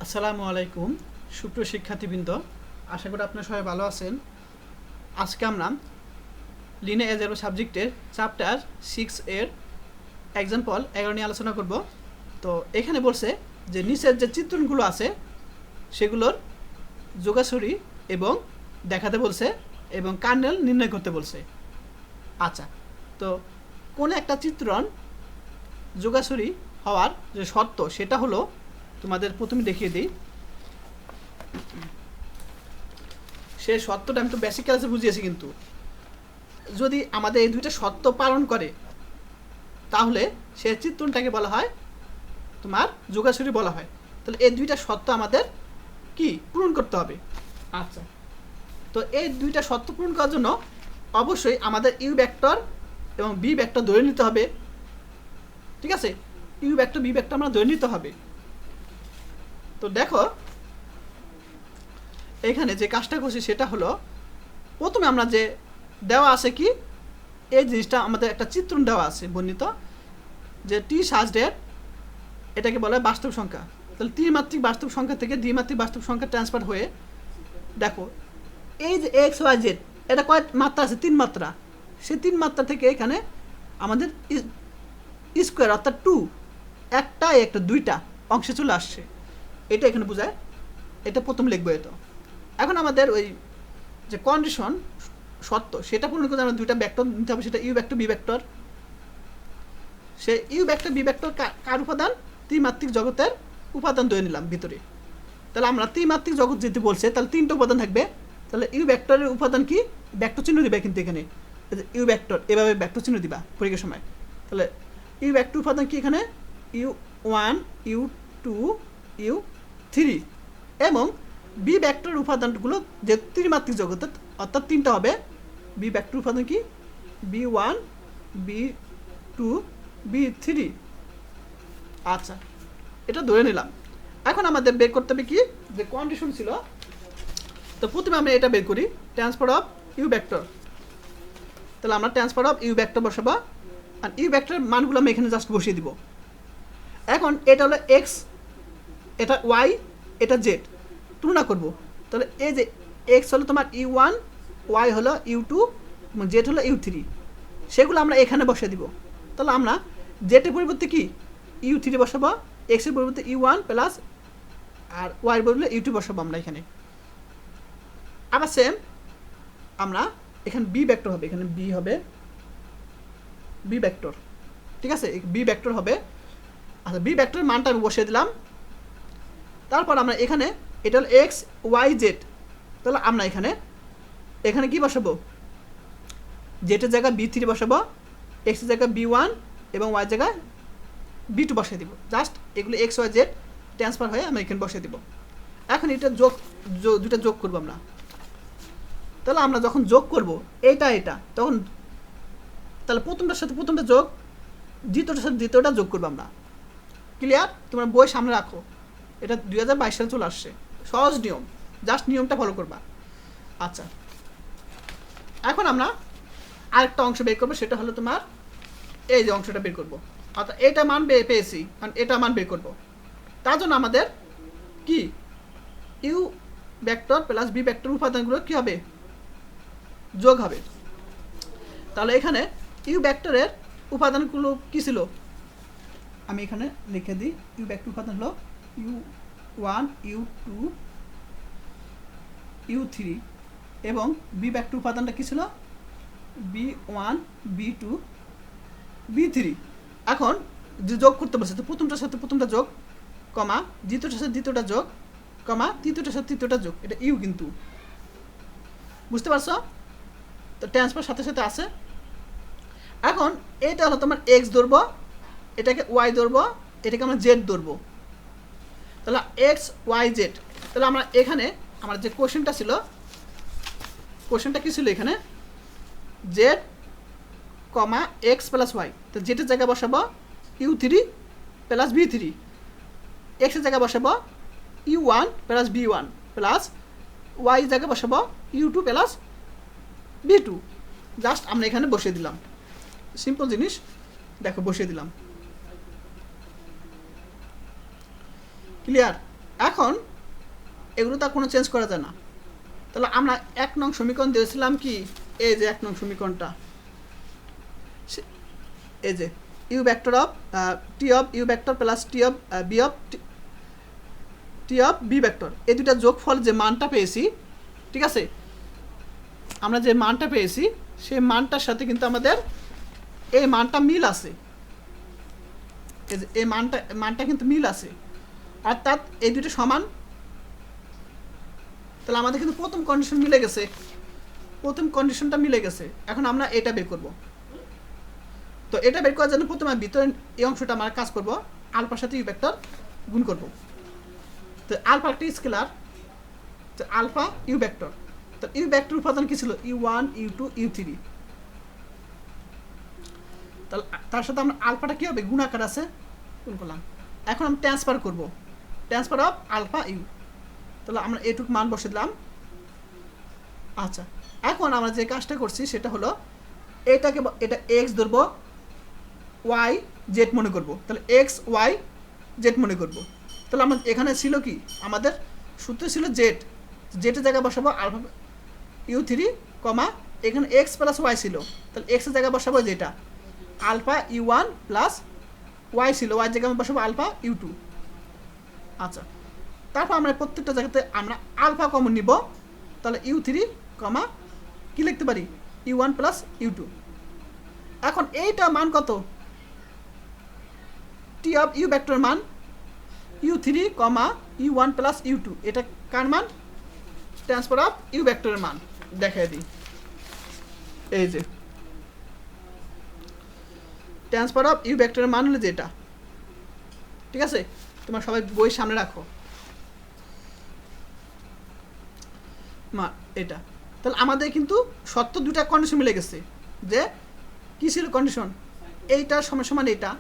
আসসালামু আলাইকুম সুপ্রিয় শিক্ষার্থীবৃন্দ, আশা করি আপনারা সবাই ভালো আছেন। আজকে আমরা লিনিয়ার অ্যালজেব্রা সাবজেক্টের চ্যাপ্টার 6 এর এক্সাম্পল 11 নিয়ে আলোচনা করব। তো এখানে বলছে যে নিচের যে চিত্রণগুলো আছে সেগুলোর যোগাসরি এবং দেখাতে বলছে এবং কার্নেল নির্ণয় করতে বলছে। আচ্ছা, তো কোন একটা চিত্রণ যোগাসরি হওয়ার যে শর্ত সেটা হলো, তোমাদের প্রথমে দেখিয়ে দিই। সে শর্তটা আমি তো বেসিক ক্লাসে বুঝিয়েছি, কিন্তু যদি আমাদের এই দুইটা শর্ত পালন করে তাহলে সে চিত্রণটাকে বলা হয় তোমার যোগাসরি বলা হয়। তাহলে এই দুইটা শর্ত আমাদের কি পূরণ করতে হবে। আচ্ছা, তো এই দুইটা শর্ত পূরণ করার জন্য অবশ্যই আমাদের ইউ ভেক্টর এবং বি ভেক্টর ধরে নিতে হবে। ঠিক আছে, ইউ ভেক্টর বি ভেক্টর আমরা ধরে নিতে হবে। তো দেখো এখানে যে কাজটা করছি সেটা হলো, প্রথমে আমরা যে দেওয়া আছে কি এই জিনিসটা আমাদের একটা চিত্রণ দেওয়া আছে বর্ণিত, যে টি সাজডের এটাকে বলা হয় বাস্তব সংখ্যা। তাহলে ত্রিমাত্রিক বাস্তব সংখ্যা থেকে দ্বিমাত্রিক বাস্তব সংখ্যা ট্রান্সফার হয়ে দেখো এই যে এক্স ওয়াই জেড এটা কয় মাত্রা আছে, 3 মাত্রা। সেই 3 মাত্রা থেকে এখানে আমাদের স্কোয়ার অর্থাৎ 2 একটা দুইটা অংশে চলে আসছে। এটা এখানে বোঝায়, এটা প্রথম লিখবো। এটা এখন আমাদের ওই যে কন্ডিশন সত্য সেটা পূরণ করতে আমরা দুইটা ভেক্টর নিতে হবে, সেটা ইউ ভেক্টর বি ভেক্টর। সে ইউ ভেক্টর বি ভেক্টর কার উপাদান? ত্রিমাত্রিক জগতের উপাদান ধরে নিলাম ভিতরে। তাহলে আমরা ত্রিমাত্রিক জগৎ যেতে বলছে তাহলে 3টা উপাদান থাকবে। তাহলে ইউ ভেক্টরের উপাদান কি? ভেক্টর চিহ্ন দিবা, কিন্তু এখানে ইউ ভেক্টর এভাবে ভেক্টর চিহ্ন দিবা পরীক্ষার সময়। তাহলে ইউ ভেক্টর উপাদান কি? এখানে u1 u2 u3 এবং বি ভেক্টর উপাদানগুলো যে ত্রিমাত্রিক জগতের অর্থাৎ 3টা হবে। বি ভেক্টর উপাদান কি? b1 b2 b3। আচ্ছা, এটা ধরে নিলাম। এখন আমাদের বের করতে হবে কি যে কন্ডিশন ছিল। তো প্রথমে আমরা এটা বের করি, ট্রান্সফার অফ ইউ ভেক্টর। তাহলে আমরা ট্রান্সফার অফ ইউ ভেক্টর বসাবো, আর ইউ ভেক্টরের মানগুলো আমি এখানে জাস্ট বসিয়ে দিব। এখন এটা হলো এক্স, এটা ওয়াই, এটা জেড, তুলনা করব। তাহলে এই যে এক্স হলো তোমার u1, ওয়াই হলো u2 এবং জেড হলো u3, সেগুলো আমরা এখানে বসিয়ে দিব। তাহলে আমরা জেডের পরিবর্তে কি u3 বসাবো, এক্সের পরিবর্তে u1 প্লাস আর ওয়াই বদলে u2 বসাবো আমরা এখানে। আবার সেম আমরা এখানে বি ভেক্টর হবে, এখানে বি হবে বি ভেক্টর। ঠিক আছে, বি ভেক্টর হবে। আচ্ছা, বি ভেক্টরের মানটা আমি বসিয়ে দিলাম। তারপর আমরা এখানে এটা হলো এক্স ওয়াই জেড। তাহলে আমরা এখানে কি বসাবো? জেডের জায়গায় b3 বসাবো, এক্সের জায়গায় b1 এবং ওয়াই জায়গায় b2 বসিয়ে দিব। জাস্ট এগুলো এক্স ওয়াই জেড ট্রান্সফার হয়ে আমরা এখানে বসিয়ে দিব। এখন এটা দুটা যোগ করবো আমরা। তাহলে আমরা যখন যোগ করব এটা তখন তাহলে প্রথমটার সাথে প্রথমটা যোগ, দ্বিতীয়টার সাথে দ্বিতীয়টা যোগ করবো আমরা। ক্লিয়ার? তোমরা বই সামনে রাখো, এটা 2022 সালে চলে আসছে। সহজ নিয়ম, জাস্ট নিয়মটা ফলো করবা। আচ্ছা, এখন আমরা আরেকটা অংশ বের করবো, সেটা হলো তোমার এই যে অংশটা বের করবো। অর্থাৎ এটা মান পেয়েছি, কারণ এটা মান বের করবো। তার জন্য আমাদের কি u vector plus b vector উপাদানগুলো কি হবে? যোগ হবে। তাহলে এখানে ইউ ভেক্টরের উপাদানগুলো কি ছিল আমি এখানে লিখে দিই। ইউ ভেক্টর উপাদান হলো u1 u2 u3 এবং বি ভেক্টর উপাদানটা কি ছিল? b1 b2 b3। এখন যে যোগ করতে বলছে, তো প্রথমটার সাথে প্রথমটা যোগ, কমা দ্বিতীয়টার সাথে দ্বিতীয়টা যোগ, কমা তৃতীয়টার সাথে তৃতীয়টা যোগ। এটা ইউ, কিন্তু বুঝতে পারছো? তো ট্রান্সফার সাথে সাথে আছে। এখন এটা হলো তোমার এক্স ধরবো, এটাকে ওয়াই ধরবো, এটাকে আমরা জেড ধরবো। তাহলে এক্স ওয়াই জেড। তাহলে আমরা এখানে আমার যে কোশ্চেনটা ছিল, কোশ্চেনটা কি ছিল? এখানে Z comma x plus Y. তো জেডের জায়গায় বসাবো u3 প্লাস b3, এক্সের জায়গায় বসাবো u1 plus b1 plus Y জায়গায় বসাবো u2 প্লাস b2। জাস্ট আমরা এখানে বসিয়ে দিলাম, সিম্পল জিনিস। দেখো বসিয়ে দিলাম। ক্লিয়ার? এখন এগুলো তো আর কোনো চেঞ্জ করা যায় না। তাহলে আমরা 1 নং সমীকরণ দিয়েছিলাম কি, এই যে 1 নং সমীকরণটা, এই যে u vector of t of u vector plus t of b vector, এই দুটা যোগফল যে মানটা পেয়েছি, ঠিক আছে, আমরা যে মানটা পেয়েছি সেই মানটার সাথে কিন্তু আমাদের এই মানটা মিল আছে, এই মানটা কিন্তু মিল আছে, অর্থাৎ এই দুটো সমান। তাহলে আমাদের কিন্তু প্রথম কন্ডিশন মিলে গেছে, প্রথম কন্ডিশনটা মিলে গেছে। এখন আমরা এটা বের করব। তো এটা বের করার জন্য প্রথমে ভিতরে এই অংশটা আমরা কাজ করব, আলফার সাথে ইউ ভেক্টর গুণ করব। তো আলফা একটা স্কেলার, তো আলফা ইউ ভেক্টর, তো ইউ ভেক্টর উপাদান কি ছিল, u1 u2 u3, তাহলে তার সাথে আমরা আলফাটা কি হবে, গুণাকার আছে, গুণ করলাম। এখন আমরা ট্রান্সফার করব, ট্রান্সফার অফ আলফা ইউ, তাহলে আমরা এটুক মান বসে দিলাম। আচ্ছা, এখন আমরা যে কাজটা করছি সেটা হলো এটাকে, এটা এক্স ধরবো, ওয়াই জেড মনে করব, তাহলে এক্স ওয়াই জেড মনে করব। তাহলে আমরা এখানে ছিল কি, আমাদের সূত্র ছিল জেড, জেডের জায়গায় বসাবো আলফা u3, এখানে এক্স প্লাস ওয়াই ছিল, তাহলে এক্সের জায়গায় বসাবো যেটা আলফা u1 প্লাস ওয়াই ছিল, ওয়াই জায়গায় বসাবো আলফা u2। আচ্ছা, তারপর আমরা প্রত্যেকটা জায়গাতে আমরা আলফা কমন নিব, তাহলে u3, কি লিখতে পারি, u1 প্লাস u2। এখন এইটা মান কত, টি অফ ইউ ভেক্টর মান u3, u1 প্লাস u2, এটা কার মান, ট্রান্সফার অফ ইউ ভেক্টরের মান। দেখাই দিই, এই যে ট্রান্সফার অফ ইউ ভেক্টরের মান হলো যেটা, ঠিক আছে, তোমার সবাই বই সামনে রাখো, এটা। তাহলে আমাদের কিন্তু সত্য দুটা কন্ডিশন মিলে গেছে, যে কী ছিল কন্ডিশন, এইটার সমান সমান এটা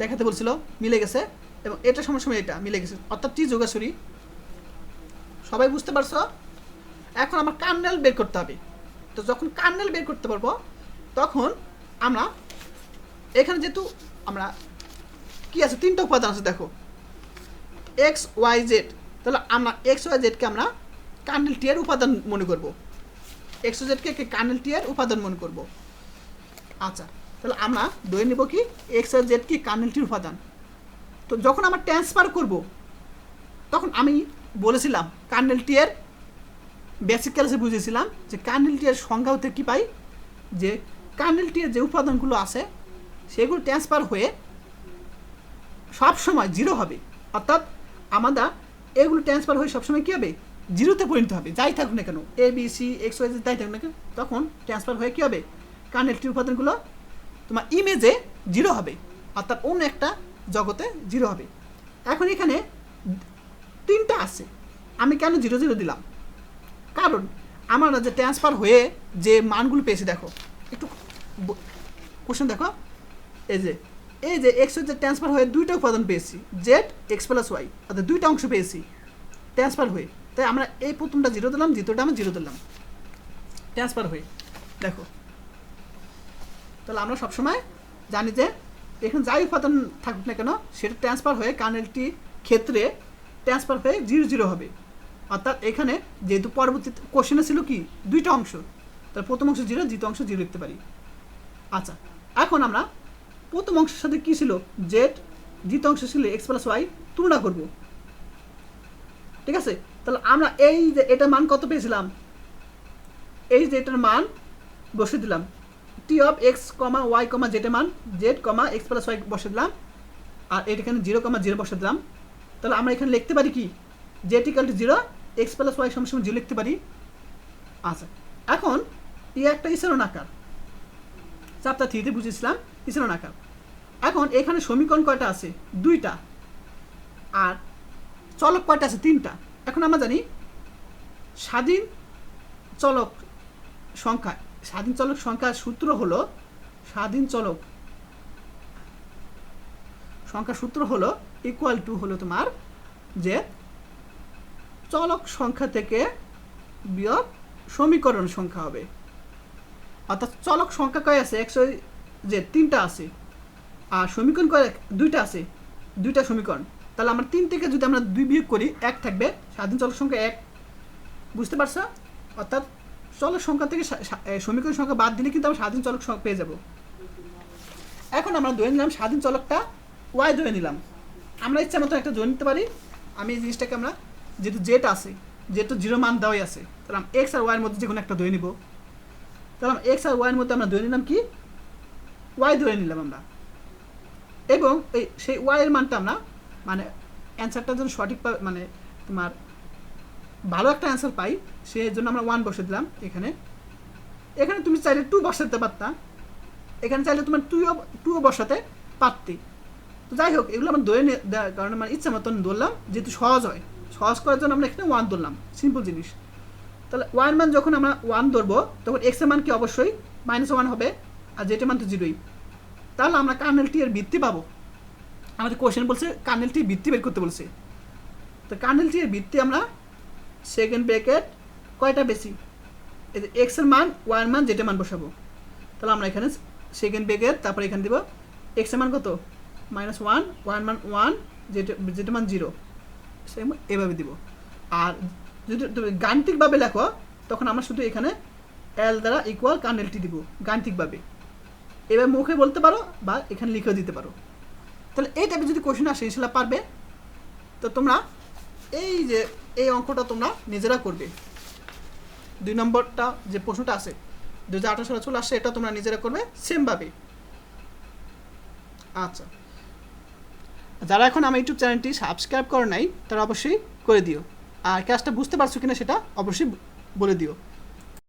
দেখাতে বলছিল, মিলে গেছে, এবং এটার সমান সমান এটা মিলে গেছে, অর্থাৎ টি যোগাসুরি। সবাই বুঝতে পারছো? এখন আমার কার্নেল বের করতে হবে। তো যখন কার্নেল বের করতে পারবো তখন আমরা এখানে যেহেতু আমরা কি আছে, তিনটা উপাদান আছে দেখো, এক্স ওয়াই জেড, তাহলে আমরা এক্স ওয়াই জেডকে আমরা কার্নেল টি এর উপাদান মনে করব, এক্স ওয়াই জেডকে কার্নেল টি এর উপাদান মনে করব। আচ্ছা, তাহলে আমরা ধরে নেব কি এক্স ওয়াই জেড কি কার্নেল টির উপাদান। তো যখন আমরা ট্রান্সফার করব তখন আমি বলেছিলাম কার্নেল টি এর বেসিক ক্লাসে বুঝেছিলাম যে কার্নেল টি এর সংজ্ঞা হতে কী পাই, যে কার্নেল টি এর যে উপাদানগুলো আছে সেগুলো ট্রান্সফার হয়ে সব সময় জিরো হবে, অর্থাৎ আমাদের এগুলো ট্রান্সফার হয়ে সবসময় কী হবে, জিরোতে পরিণত হবে, যাই থাকুক না কেন, A B C x Y যাই থাকুক না কেন, তখন ট্রান্সফার হয়ে কী হবে, কার্নেল টির উপাদানগুলো তোমার ইমেজে জিরো হবে, অর্থাৎ অন্য একটা জগতে জিরো হবে। এখন এখানে তিনটা আছে, আমি কেন জিরো জিরো দিলাম, কারণ আমরা যে ট্রান্সফার হয়ে যে মানগুলো পেয়েছি, দেখো একটু কোশ্চেন দেখো, এই যে এক্স যে ট্রান্সফার হয়ে দুইটা উপাদান পেয়েছি, জেড এক্স প্লাস ওয়াই, অর্থাৎ দুইটা অংশ পেয়েছি ট্রান্সফার হয়ে, তাই আমরা এই প্রথমটা জিরো দিলাম, দ্বিতীয়টা আমরা জিরো দিলাম ট্রান্সফার হয়ে। দেখো, তাহলে আমরা সবসময় জানি যে এখানে যাই উপাদান থাকুক না কেন সেটা ট্রান্সফার হয়ে কার্নেলটি ক্ষেত্রে ট্রান্সফার হয়ে জিরো জিরো হবে, অর্থাৎ এখানে যেহেতু পরবর্তী কোশ্চেনে ছিল কি দুইটা অংশ, তার প্রথম অংশ জিরো, দ্বিতীয় অংশ জিরো লিখতে পারি। আচ্ছা, এখন আমরা প্রথম অংশের সাথে কী ছিল জেড, দ্বিতীয় অংশ ছিল এক্স প্লাস ওয়াই, তুলনা করব, ঠিক আছে। তাহলে আমরা এই যে এটার মান কত পেয়েছিলাম, এই যে এটার মান বসে দিলাম, টি অফ এক্স ওয়াই জেডের মান জেড এক্স প্লাস ওয়াই বসে দিলাম, আর এখানে 0, 0 বসে দিলাম। তাহলে আমরা এখানে লিখতে পারি কি z equal to 0, x plus y সমান 0 লিখতে পারি। আচ্ছা, এখন একটা ইসরণ আকার, চ্যাপ্টার 3-তে বুঝেছিলাম ইসরণ আকার। এখন এখানে সমীকরণ কয়টা আছে, দুইটা, আর চলক কয়টা আছে, তিনটা। এখন আমরা জানি স্বাধীন চলক সংখ্যার সূত্র হলো, স্বাধীন চলক সংখ্যার সূত্র হলো ইকুয়াল টু হলো তোমার যে চলক সংখ্যা থেকে বিয়োগ সমীকরণ সংখ্যা হবে, অর্থাৎ চলক সংখ্যা কয় আছে, এক্স ওয়াই জেড তিনটা আছে, আর সমীকরণ কয় দুইটা আছে, দুইটা সমীকরণ, তাহলে আমরা 3 থেকে যদি আমরা 2 বিয়োগ করি 1 থাকবে, স্বাধীন চলক সংখ্যা 1। বুঝতে পারছো? অর্থাৎ চলক সংখ্যা থেকে সমীকরণ সংখ্যা বাদ দিলে কিন্তু আমরা স্বাধীন চলক সংখ্যা পেয়ে যাব। এখন আমরা ধরে নিলাম স্বাধীন চলকটা ওয়াই ধরে নিলাম। আমরা ইচ্ছা মতো একটা ধরে নিতে পারি। আমি এই জিনিসটাকে আমরা যেহেতু জেড আছে, যেহেতু 0 মান দেওয়াই আছে, তাহলে আমরা এক্স আর ওয়াইয়ের মধ্যে যে কোনো একটা ধরে নিব। তাহলে আমরা এক্স আর ওয়াইয়ের মধ্যে আমরা ধরে নিলাম কি, ওয়াই ধরে নিলাম আমরা। এবং সেই ওয়াইয়ের মানটা আমরা মানে অ্যান্সারটার জন্য সঠিক মানে তোমার ভালো একটা অ্যান্সার পাই, সেই জন্য আমরা 1 বসে দিলাম এখানে। এখানে তুমি চাইলে 2 বসাতে পারতা, এখানে চাইলে তোমার 2ও বসাতে পারতি। তো যাই হোক, এগুলো আমরা ধরে দেওয়ার কারণে মানে ইচ্ছা মতন ধরলাম, যেহেতু সহজ হয়, সহজ করার জন্য আমরা এখানে 1 ধরলাম, সিম্পল জিনিস। তাহলে ওয়াইয়ের মান যখন আমরা 1 ধরবো তখন এক্সের মান কি অবশ্যই -1 হবে, আর জেটের মান তো 0ই। তাহলে আমরা কার্নেল টি এর ভিত্তি পাবো। আমাদের কোশ্চেন বলছে কার্নেল টি ভিত্তি বের করতে বলছে। তো কার্নেল টি এর ভিত্তি আমরা সেকেন্ড ব্র্যাকেট কয়টা বেশি, এক্স এর মান, ওয়াইয়ের মান, জেটের মান বসাবো। তাহলে আমরা এখানে সেকেন্ড ব্র্যাকেট, তারপরে এখানে দিব এক্স এর মান কত -1, ওয়াইয়ের মান 1, জেটের মান 0, সেম এভাবে দিব। আর যদি তুমি গাণিতিকভাবে লেখো তখন আমরা শুধু এখানে এল দ্বারা ইকুয়াল কার্নেল টি দিব গাণিতিকভাবে। এবার মুখে বলতে পারো বা এখানে লিখেও দিতে পারো। তাহলে এই টাইপের যদি কোশ্চেন আসে ইনশাল্লাহ পারবে। তো তোমরা এই যে এই অঙ্কটা তোমরা নিজেরা করবে। 2 নম্বরটা যে প্রশ্নটা আছে 2018 সালে চলে আসছে, এটা তোমরা নিজেরা করবে সেমভাবে। আচ্ছা, যারা এখন আমার ইউটিউব চ্যানেলটি সাবস্ক্রাইব করে নাই তারা অবশ্যই করে দিও। আর কাজটা বুঝতে পারছো কিনা সেটা অবশ্যই বলে দিও।